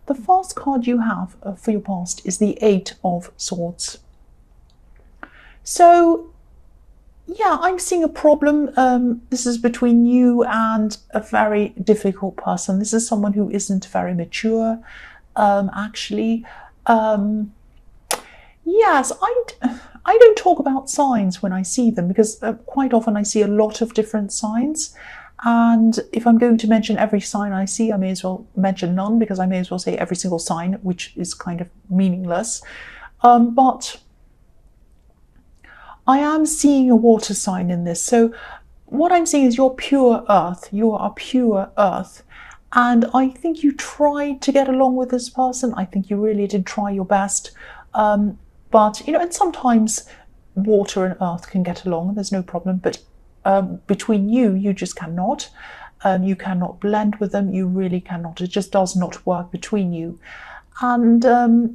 The first card you have for your past is the Eight of Swords. So, yeah, I'm seeing a problem. This is between you and a very difficult person. This is someone who isn't very mature, actually. Yes, I don't talk about signs when I see them, because quite often I see a lot of different signs. And if I'm going to mention every sign I see, I may as well mention none, because I may as well say every single sign, which is kind of meaningless. But I am seeing a water sign in this. So what I'm seeing is you're pure earth. You are pure earth. And I think you tried to get along with this person. I think you really did try your best. But, you know, and sometimes water and earth can get along. There's no problem. But between you just cannot. You cannot blend with them. You really cannot. It just does not work between you. And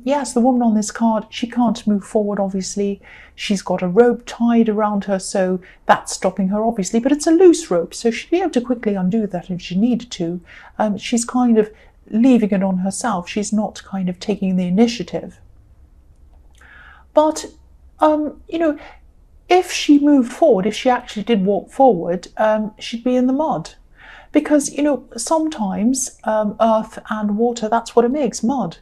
yes, the woman on this card, she can't move forward, obviously. She's got a rope tied around her, so that's stopping her, obviously. But it's a loose rope, so she'd be able to quickly undo that if she needed to. She's kind of leaving it on herself. She's not kind of taking the initiative. But, you know, if she moved forward, if she actually did walk forward, she'd be in the mud. Because, you know, sometimes earth and water, that's what it makes, mud.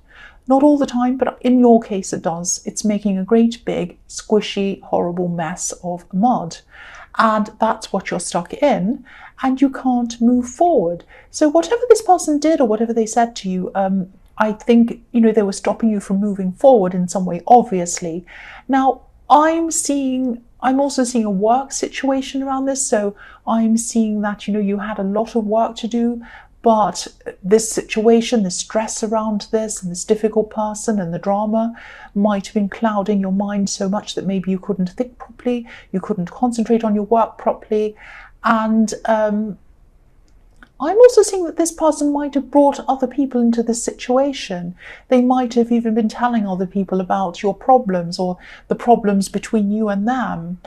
Not all the time, but in your case it does. It's making a great big, squishy, horrible mess of mud. And that's what you're stuck in, and you can't move forward. So whatever this person did or whatever they said to you, I think, you know, they were stopping you from moving forward in some way, obviously. Now, I'm also seeing a work situation around this. So I'm seeing that, you know, you had a lot of work to do, but this situation, the stress around this and this difficult person and the drama might have been clouding your mind so much that maybe you couldn't think properly, you couldn't concentrate on your work properly. And I'm also seeing that this person might have brought other people into this situation. They might have even been telling other people about your problems or the problems between you and them,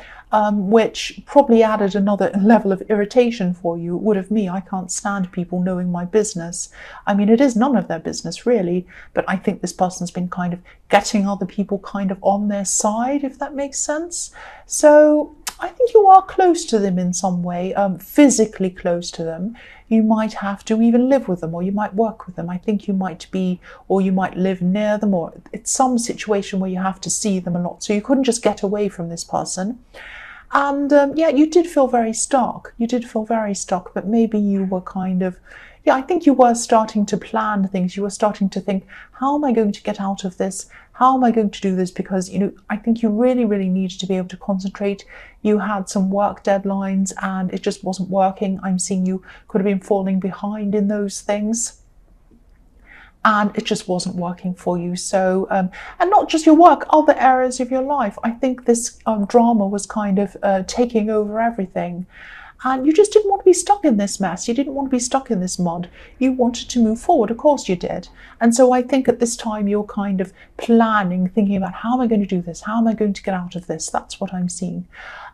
which probably added another level of irritation for you. It would have me. I can't stand people knowing my business. I mean, it is none of their business, really, but I think this person's been kind of getting other people kind of on their side, if that makes sense. So I think you are close to them in some way, physically close to them. You might have to even live with them, or you might work with them. I think you might be, or you might live near them, or it's some situation where you have to see them a lot. So you couldn't just get away from this person. And yeah, you did feel very stuck. You did feel very stuck, but maybe you were kind of, yeah, I think you were starting to plan things. You were starting to think, how am I going to get out of this? How am I going to do this? Because, you know, I think you really, really needed to be able to concentrate. You had some work deadlines and it just wasn't working. I'm seeing you could have been falling behind in those things. And it just wasn't working for you. So, and not just your work, other areas of your life. I think this drama was kind of taking over everything. And you just didn't want to be stuck in this mess. You didn't want to be stuck in this mud. You wanted to move forward. Of course you did. And so I think at this time you're kind of planning, thinking about, how am I going to do this? How am I going to get out of this? That's what I'm seeing.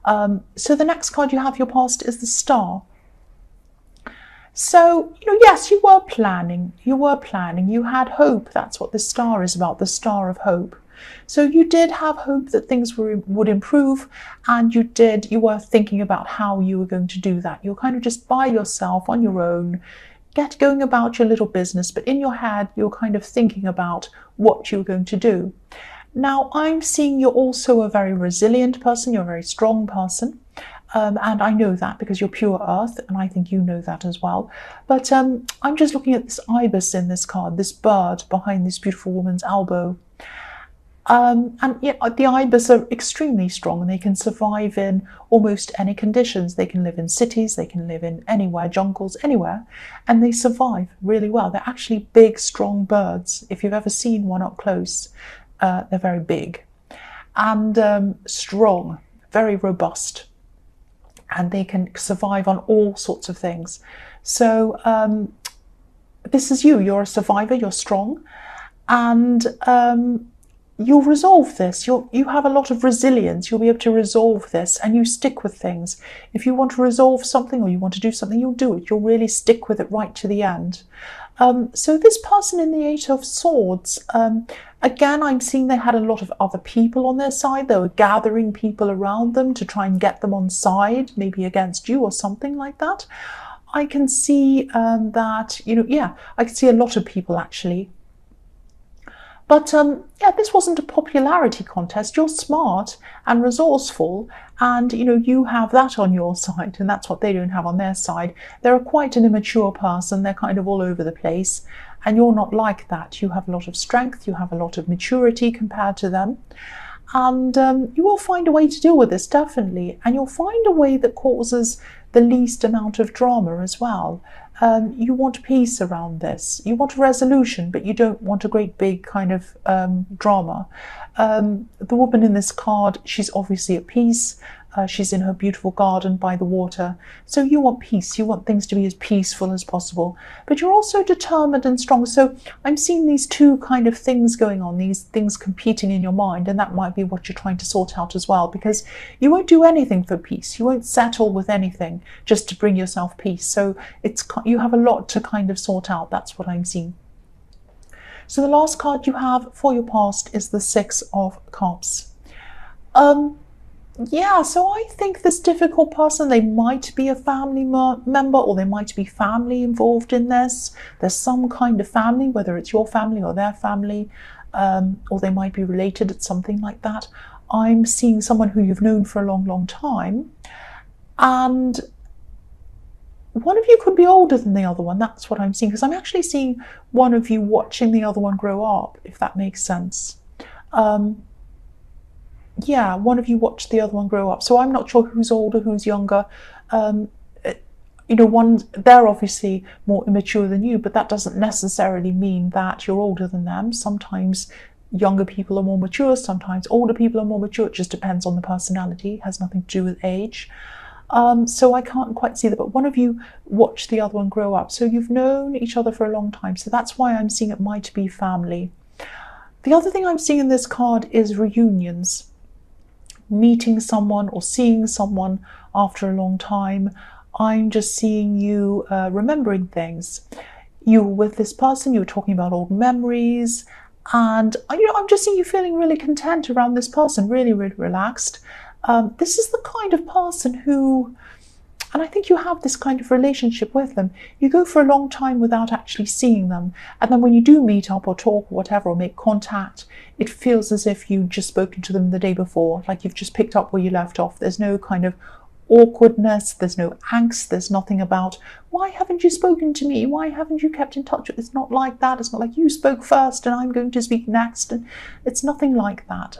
So the next card you have, your past, is the Star. So, you know, yes, you were planning. You were planning. You had hope. That's what the Star is about, the Star of hope. So you did have hope that things would improve, and you were thinking about how you were going to do that. You're kind of just by yourself, on your own, going about your little business, but in your head, you're kind of thinking about what you're going to do. Now, I'm seeing you're also a very resilient person. You're a very strong person. And I know that because you're pure earth, and I think you know that as well. But I'm just looking at this ibis in this card, this bird behind this beautiful woman's elbow. And yeah, the ibis are extremely strong, and they can survive in almost any conditions. They can live in cities, they can live in anywhere, jungles, anywhere, and they survive really well. They're actually big, strong birds. If you've ever seen one up close, they're very big and strong, very robust, and they can survive on all sorts of things. So this is you. You're a survivor, you're strong, and you'll resolve this. You have a lot of resilience. You'll be able to resolve this, and you stick with things. If you want to resolve something or you want to do something, you'll do it. You'll really stick with it right to the end. So this person in the Eight of Swords, again, I'm seeing they had a lot of other people on their side. They were gathering people around them to try and get them on side, maybe against you or something like that. I can see that, I can see a lot of people actually. But this wasn't a popularity contest. You're smart and resourceful, and you have that on your side, and that's what they don't have on their side. They're quite an immature person. They're kind of all over the place, and you're not like that. You have a lot of strength. You have a lot of maturity compared to them, and you will find a way to deal with this, definitely, and you'll find a way that causes the least amount of drama as well. You want peace around this. You want a resolution, but you don't want a great big kind of drama. The woman in this card, she's obviously at peace. She's in her beautiful garden by the water. So you want peace. You want things to be as peaceful as possible. But you're also determined and strong. So I'm seeing these two kind of things going on, these things competing in your mind. And that might be what you're trying to sort out as well, because you won't do anything for peace. You won't settle with anything just to bring yourself peace. So you have a lot to kind of sort out. That's what I'm seeing. So the last card you have for your past is the Six of Cups. Yeah, so I think this difficult person, they might be a family member, or they might be family involved in this. There's some kind of family, whether it's your family or their family, or they might be related at something like that. I'm seeing someone who you've known for a long, long time, and one of you could be older than the other one. That's what I'm seeing, because I'm actually seeing one of you watching the other one grow up, if that makes sense. Yeah, one of you watched the other one grow up. So I'm not sure who's older, who's younger. They're obviously more immature than you, but that doesn't necessarily mean that you're older than them. Sometimes younger people are more mature, sometimes older people are more mature. It just depends on the personality. It has nothing to do with age. So I can't quite see that, but one of you watched the other one grow up. So you've known each other for a long time. So that's why I'm seeing it might be family. The other thing I'm seeing in this card is reunions. Meeting someone or seeing someone after a long time. I'm just seeing you remembering things. You were with this person, you were talking about old memories, and I'm just seeing you feeling really content around this person, really, really relaxed. This is the kind of person who, and I think you have this kind of relationship with them. You go for a long time without actually seeing them. And then when you do meet up or talk or whatever, or make contact, it feels as if you've just spoken to them the day before, like you've just picked up where you left off. There's no kind of awkwardness, there's no angst, there's nothing about, why haven't you spoken to me? Why haven't you kept in touch? It's not like that. It's not like you spoke first and I'm going to speak next. And it's nothing like that.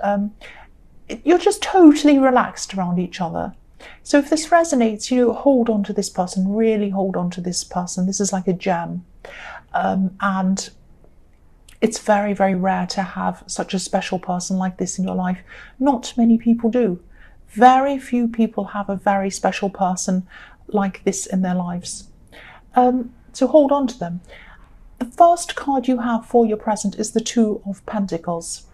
You're just totally relaxed around each other. So if this resonates, hold on to this person, really hold on to this person. This is like a gem. And it's very, very rare to have such a special person like this in your life. Not many people do. Very few people have a very special person like this in their lives. So hold on to them. The first card you have for your present is the Two of Pentacles.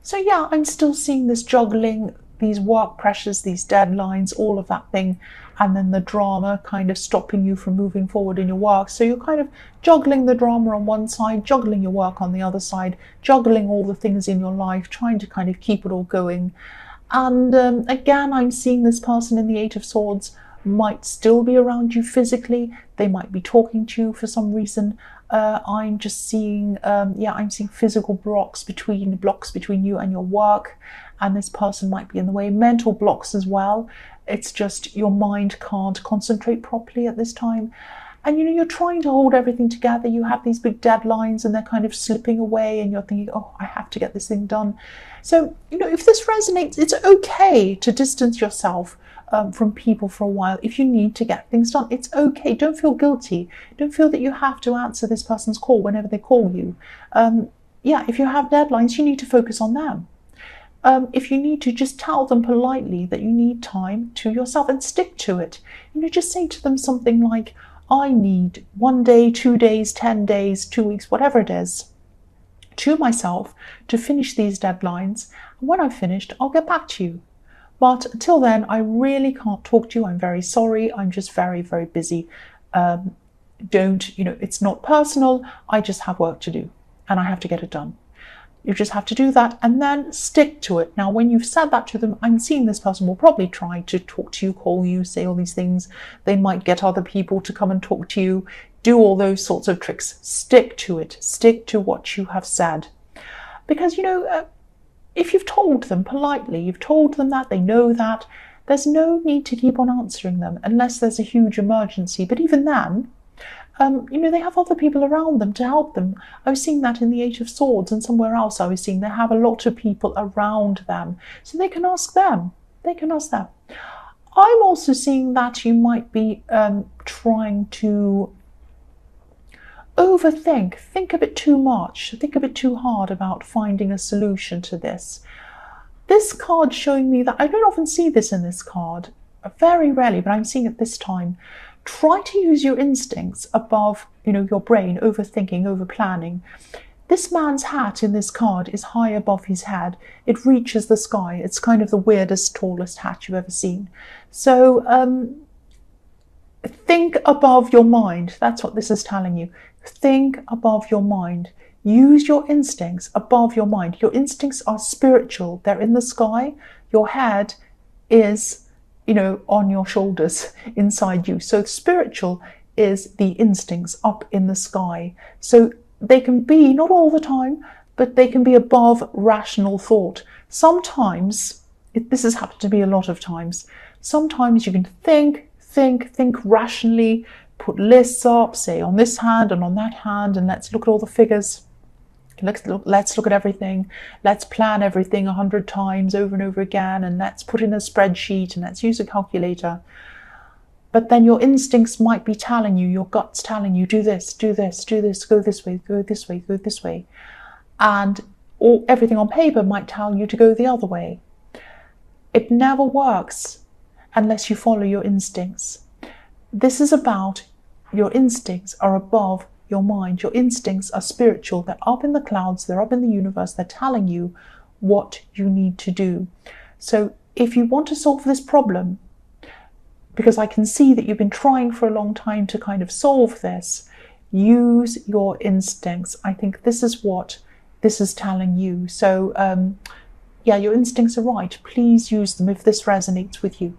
So yeah, I'm still seeing this juggling, these work pressures, these deadlines, all of that thing, and then the drama kind of stopping you from moving forward in your work. So you're kind of juggling the drama on one side, juggling your work on the other side, juggling all the things in your life, trying to kind of keep it all going. And again, I'm seeing this person in the Eight of Swords might still be around you physically. They might be talking to you for some reason. I'm just seeing, I'm seeing physical blocks between you and your work, and this person might be in the way. Mental blocks as well. It's just your mind can't concentrate properly at this time. And you're trying to hold everything together. You have these big deadlines and they're kind of slipping away, and you're thinking, oh, I have to get this thing done. So, if this resonates, it's okay to distance yourself from people for a while if you need to get things done. It's okay. Don't feel guilty. Don't feel that you have to answer this person's call whenever they call you. If you have deadlines, you need to focus on them. If you need to, just tell them politely that you need time to yourself and stick to it. Just say to them something like, I need 1 day, 2 days, 10 days, 2 weeks, whatever it is, to myself to finish these deadlines. And when I've finished, I'll get back to you. But until then, I really can't talk to you. I'm very sorry. I'm just very, very busy. Don't, it's not personal. I just have work to do and I have to get it done. You just have to do that and then stick to it. Now, when you've said that to them, I'm seeing this person will probably try to talk to you, call you, say all these things. They might get other people to come and talk to you, do all those sorts of tricks. Stick to it. Stick to what you have said. Because, if you've told them politely, you've told them that, they know that, there's no need to keep on answering them unless there's a huge emergency. But even then, they have other people around them to help them. I was seeing that in the Eight of Swords, and somewhere else I was seeing they have a lot of people around them. So they can ask them. I'm also seeing that you might be trying to overthink, think a bit too much, think a bit too hard about finding a solution to this. This card showing me that I don't often see this in this card, very rarely, but I'm seeing it this time. Try to use your instincts above, your brain, overthinking, over-planning. This man's hat in this card is high above his head. It reaches the sky. It's kind of the weirdest, tallest hat you've ever seen. So think above your mind. That's what this is telling you. Think above your mind. Use your instincts above your mind. Your instincts are spiritual. They're in the sky. Your head is on your shoulders inside you. So spiritual is the instincts up in the sky. So they can be, not all the time, but they can be above rational thought. Sometimes, this has happened to me a lot of times, sometimes you can think rationally, put lists up, say on this hand and on that hand, and let's look at all the figures. Let's look at everything. Let's plan everything 100 times over and over again, and let's put in a spreadsheet and let's use a calculator. But then your instincts might be telling you, your gut's telling you, do this, go this way, go this way. And everything on paper might tell you to go the other way. It never works unless you follow your instincts. This is about your instincts are above your mind. Your instincts are spiritual. They're up in the clouds. They're up in the universe. They're telling you what you need to do. So if you want to solve this problem, because I can see that you've been trying for a long time to kind of solve this, use your instincts. I think this is what this is telling you. So your instincts are right. Please use them if this resonates with you.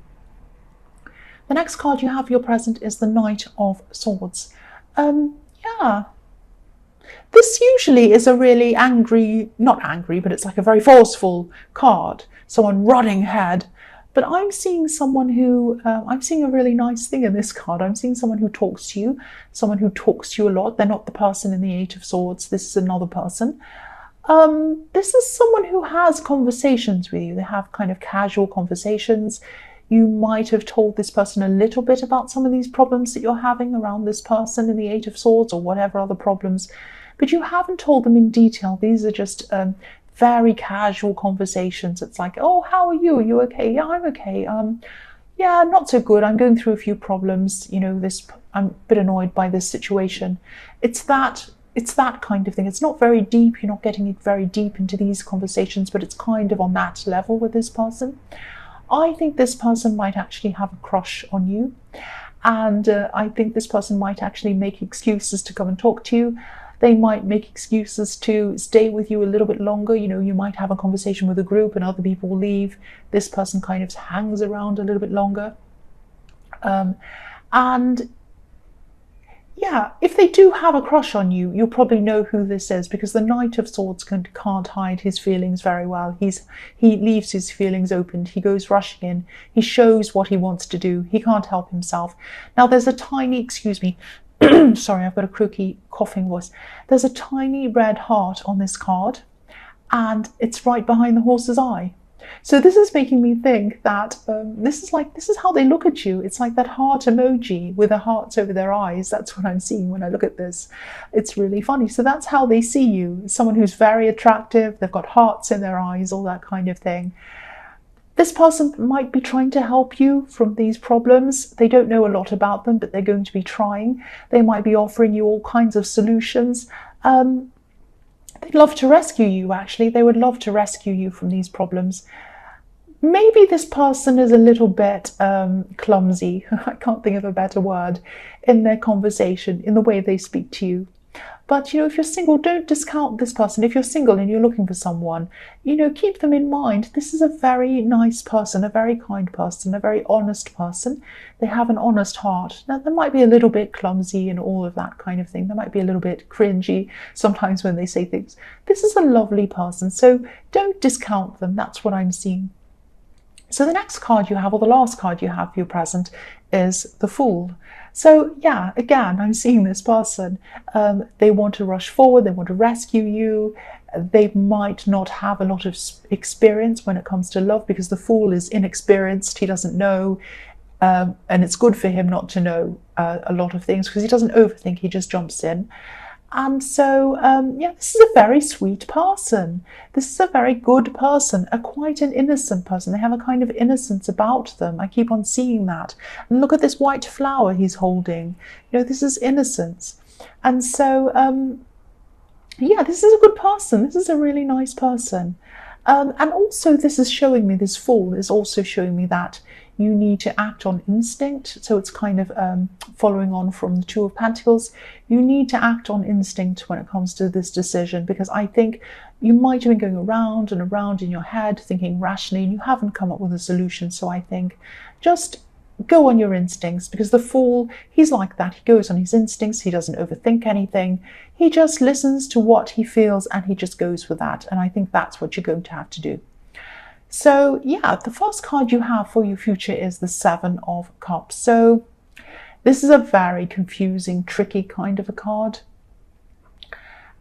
The next card you have for your present is the Knight of Swords. This usually is a really not angry, but it's like a very forceful card. Someone running ahead. But I'm seeing someone who, I'm seeing a really nice thing in this card. I'm seeing someone who talks to you a lot. They're not the person in the Eight of Swords. This is another person. This is someone who has conversations with you. They have kind of casual conversations. You might have told this person a little bit about some of these problems that you're having around this person in the Eight of Swords or whatever other problems, but you haven't told them in detail. These are just very casual conversations. It's like, oh, how are you? Are you okay? Yeah, I'm okay. Yeah, not so good. I'm going through a few problems. I'm a bit annoyed by this situation. It's that kind of thing. It's not very deep. You're not getting it very deep into these conversations, but it's kind of on that level with this person. I think this person might actually have a crush on you, and I think this person might actually make excuses to come and talk to you. They might make excuses to stay with you a little bit longer. You might have a conversation with a group and other people will leave. This person kind of hangs around a little bit longer. And yeah, if they do have a crush on you, you'll probably know who this is, because the Knight of Swords can't hide his feelings very well. He leaves his feelings open. He goes rushing in. He shows what he wants to do. He can't help himself. Now, there's a tiny, excuse me, sorry, I've got a croaky coughing voice. There's a tiny red heart on this card, and it's right behind the horse's eye. So this is making me think that this is how they look at you. It's like that heart emoji with the hearts over their eyes. That's what I'm seeing when I look at this. It's really funny. So that's how they see you. Someone who's very attractive. They've got hearts in their eyes, all that kind of thing. This person might be trying to help you from these problems. They don't know a lot about them, but they're going to be trying. They might be offering you all kinds of solutions. They'd love to rescue you, actually. They would love to rescue you from these problems. maybe this person is a little bit clumsy, I can't think of a better word, in their conversation, in the way they speak to you. But, you know, if you're single, don't discount this person. If you're single and you're looking for someone, you know, keep them in mind. This is a very nice person, a very kind person, a very honest person. They have an honest heart. Now, they might be a little bit clumsy and all of that kind of thing. They might be a little bit cringy sometimes when they say things. This is a lovely person, so don't discount them. That's what I'm seeing. So the next card you have, or the last card you have for your present, is the Fool. So yeah, again, I'm seeing this person. They want to rush forward, they want to rescue you. They might not have a lot of experience when it comes to love, because the Fool is inexperienced, he doesn't know. And it's good for him not to know a lot of things, because he doesn't overthink, he just jumps in. And so, yeah, this is a very sweet person. This is a very good person, quite an innocent person. They have a kind of innocence about them. I keep on seeing that. And look at this white flower he's holding. You know, this is innocence. And so, yeah, this is a good person. This is a really nice person. And also this is showing me, this Fool is also showing me that you need to act on instinct. So it's kind of following on from the Two of Pentacles. You need to act on instinct when it comes to this decision, because I think you might have been going around and around in your head thinking rationally and you haven't come up with a solution. So I think just go on your instincts, because the Fool, he's like that. He goes on his instincts. He doesn't overthink anything. He just listens to what he feels and he just goes with that. And I think that's what you're going to have to do. So yeah, the first card you have for your future is the Seven of Cups. So this is a very confusing, tricky kind of a card.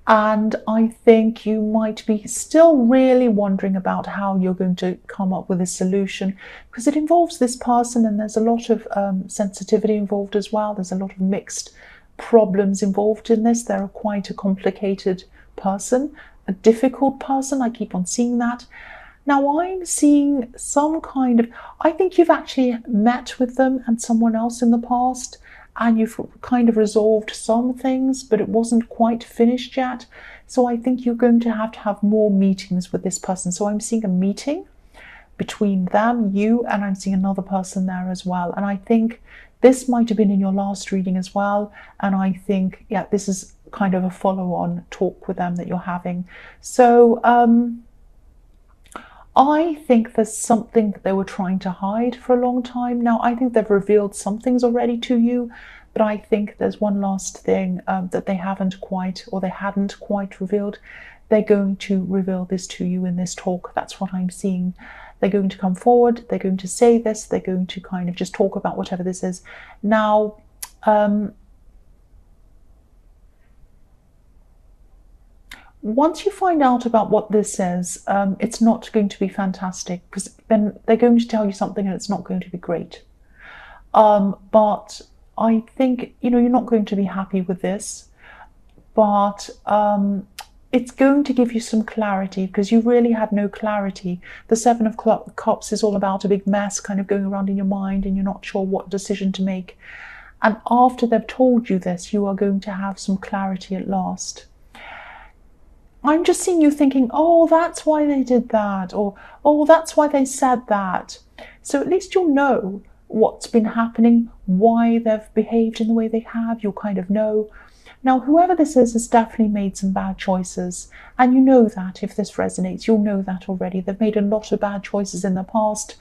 And I think you might be still really wondering about how you're going to come up with a solution, because it involves this person and there's a lot of sensitivity involved as well. There's a lot of mixed problems involved in this. They're quite a complicated person, a difficult person. I keep on seeing that. Now I'm seeing some kind of, I think you've actually met with them and someone else in the past, and you've kind of resolved some things, but it wasn't quite finished yet. So I think you're going to have more meetings with this person. So I'm seeing a meeting between them, you, and I'm seeing another person there as well. And I think this might have been in your last reading as well. And I think, yeah, this is kind of a follow-on talk with them that you're having. So I think there's something that they were trying to hide for a long time. Now, I think they've revealed some things already to you, but I think there's one last thing that they haven't quite, or they hadn't quite revealed. They're going to reveal this to you in this talk. That's what I'm seeing. They're going to come forward. They're going to say this. They're going to kind of just talk about whatever this is. Now, once you find out about what this is, it's not going to be fantastic, because then they're going to tell you something and it's not going to be great. But I think, you know, you're not going to be happy with this, but it's going to give you some clarity, because you really had no clarity. The Seven of Cups is all about a big mess kind of going around in your mind, and you're not sure what decision to make. And after they've told you this, you are going to have some clarity at last. I'm just seeing you thinking, oh, that's why they did that, or oh, that's why they said that. So at least you'll know what's been happening, why they've behaved in the way they have. You'll kind of know. Now, whoever this is has definitely made some bad choices. And you know that. If this resonates, you'll know that already. They've made a lot of bad choices in the past.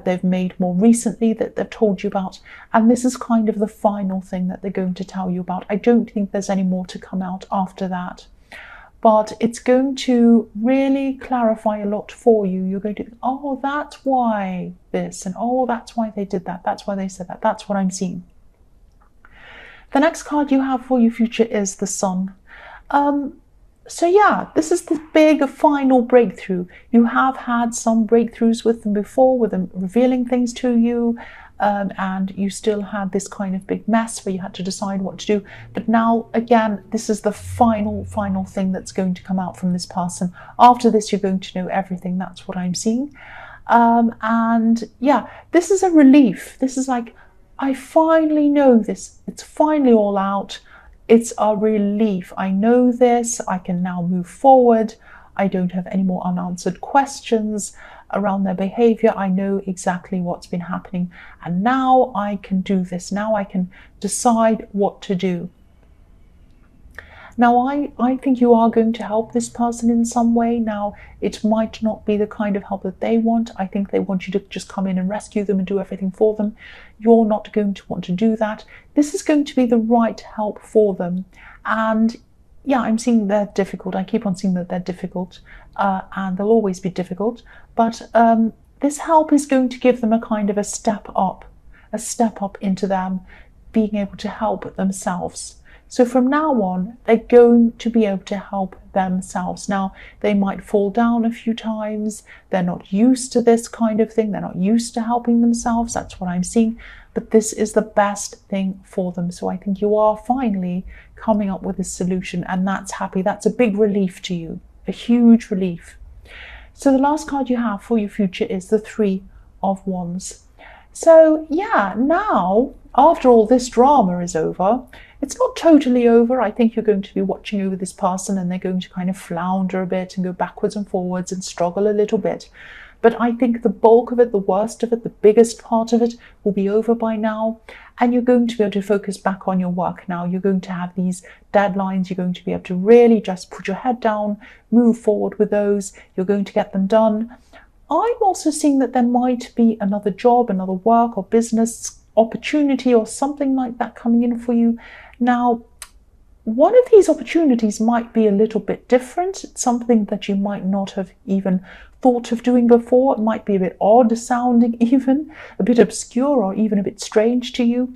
They've made more recently that they've told you about. And this is kind of the final thing that they're going to tell you about. I don't think there's any more to come out after that. But it's going to really clarify a lot for you. You're going to think, oh, that's why this, and oh, that's why they did that. That's why they said that. That's what I'm seeing. The next card you have for your future is the Sun. So yeah, this is the big final breakthrough. You have had some breakthroughs with them before, with them revealing things to you. And you still had this kind of big mess where you had to decide what to do. But now, again, this is the final thing that's going to come out from this person. After this, you're going to know everything. That's what I'm seeing. And yeah, this is a relief. This is like, I finally know this. It's finally all out. It's a relief. I know this. I can now move forward. I don't have any more unanswered questions. around their behavior. I know exactly what's been happening, and now I can do this. Now I can decide what to do. Now, I think you are going to help this person in some way. Now, it might not be the kind of help that they want. I think they want you to just come in and rescue them and do everything for them. You're not going to want to do that. This is going to be the right help for them. And yeah, I'm seeing they're difficult. I keep on seeing that they're difficult, and they'll always be difficult. But this help is going to give them a kind of a step up into them being able to help themselves. So from now on, they're going to be able to help themselves. Now, they might fall down a few times. They're not used to this kind of thing. They're not used to helping themselves. That's what I'm seeing. But this is the best thing for them. So I think you are finally coming up with a solution, and that's happy. That's a big relief to you, a huge relief. So the last card you have for your future is the Three of Wands. So yeah, now, after all this drama is over, it's not totally over. I think you're going to be watching over this person, and they're going to kind of flounder a bit and go backwards and forwards and struggle a little bit. But I think the bulk of it, the worst of it, the biggest part of it will be over by now. And you're going to be able to focus back on your work now. You're going to have these deadlines. You're going to be able to really just put your head down, move forward with those. You're going to get them done. I'm also seeing that there might be another job, another work or business opportunity or something like that coming in for you. Now, one of these opportunities might be a little bit different. It's something that you might not have even thought of doing before. It might be a bit odd sounding, even a bit obscure or even a bit strange to you.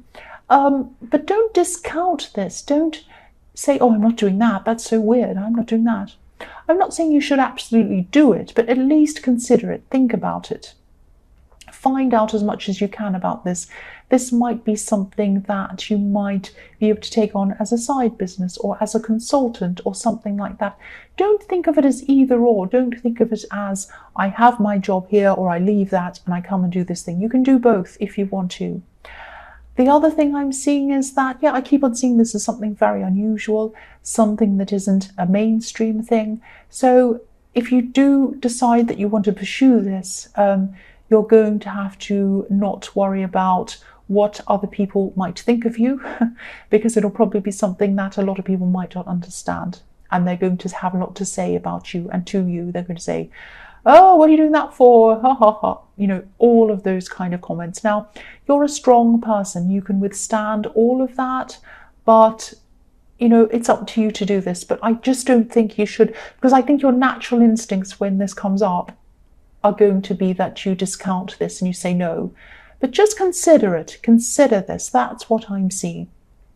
But don't discount this. Don't say, oh, I'm not doing that. That's so weird. I'm not doing that. I'm not saying you should absolutely do it, but at least consider it. Think about it. Find out as much as you can about this. This might be something that you might be able to take on as a side business or as a consultant or something like that. Don't think of it as either or. Don't think of it as I have my job here or I leave that and I come and do this thing. You can do both if you want to. The other thing I'm seeing is that, yeah, I keep on seeing this as something very unusual, something that isn't a mainstream thing. So if you do decide that you want to pursue this, you're going to have to not worry about what other people might think of you, because it'll probably be something that a lot of people might not understand. And they're going to have a lot to say about you and to you. They're going to say, oh, what are you doing that for? Ha ha ha. You know, all of those kind of comments. Now, you're a strong person. You can withstand all of that, but you know, it's up to you to do this. But I just don't think you should, because I think your natural instincts when this comes up are going to be that you discount this and you say no. But just consider it. Consider this. That's what I'm seeing.